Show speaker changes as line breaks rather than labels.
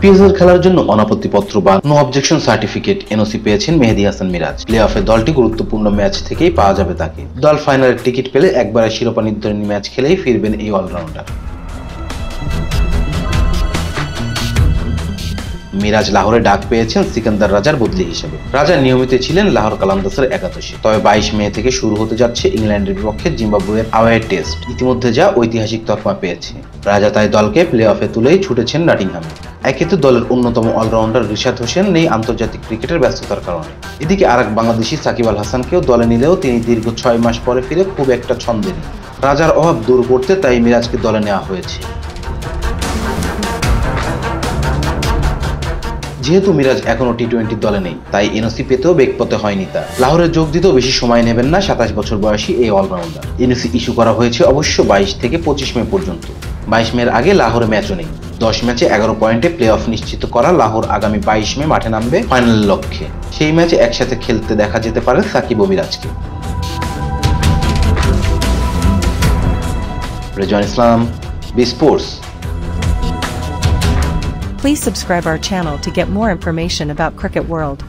PSL খেলার জন্য অনাপত্তিপত্র বা নো অবজেকশন সার্টিফিকেট এনওসি পেয়েছেন মেহেদী হাসান মিরাজ। প্লে অফে দলটি গুরুত্বপূর্ণ ম্যাচ থেকেই পাওয়া যাবে তাকে। দল ফাইনালের টিকিট পেলে একবারে শিরোপা নির্ধারণী ম্যাচ খেলেই ফিরবেন এই অলরাউন্ডার। মিরাজ লাহোরে ডাক পেয়েছেন সিকান্দার রাজার বদলি হিসেবে। রাজা নিয়মিত ছিলেন লাহোর কালান্দাসের একাদশে। তবে 22 মে থেকে শুরু হতে যাচ্ছে ইংল্যান্ডের বিপক্ষে জিম্বাবুয়ের আওয়ে টেস্ট, ইতিমধ্যে যা ঐতিহাসিক তকমা পেয়েছে। রাজা তাই দলকে প্লে অফে তুলেই ছুটেছেন নটিংহামে। একে তো দলের অন্যতম অলরাউন্ডার রিশাদ হোসেন নেই আন্তর্জাতিক ক্রিকেটের ব্যস্ততার কারণে। এদিকে আরেক বাংলাদেশি সাকিব আল হাসানকেও দলে নিলেও তিনি দীর্ঘ 6 মাস পরে ফিরে খুব একটা ছন্দে নেই। রাজার অভাব দূর করতে তাই মিরাজকে দলে নেওয়া হয়েছে। যেহেতু মিরাজ এখনো টি-20 দলে নেই, তাই এনওসি পেতেও বেগপথে হয়নি তার। লাহোরে যোগ দিতেও বেশি সময় নেবেন না 27 বছর বয়সী এই অলরাউন্ডার। এনওসি ইস্যু করা হয়েছে অবশ্য 22 থেকে 25 মে পর্যন্ত। 22 মের আগে লাহোরে ম্যাচও নেই। 10 ম্যাচে 11 পয়েন্টে প্লে অফ নিশ্চিত করা লাহোর আগামী 22 মে মাঠে নামবে ফাইনালের লক্ষ্যে। সেই ম্যাচে একসাথে খেলতে দেখা যেতে পারে সাকিব ও মিরাজকে। Rezwan Islam, B sports.
Please subscribe our channel to get more information about Cricket World.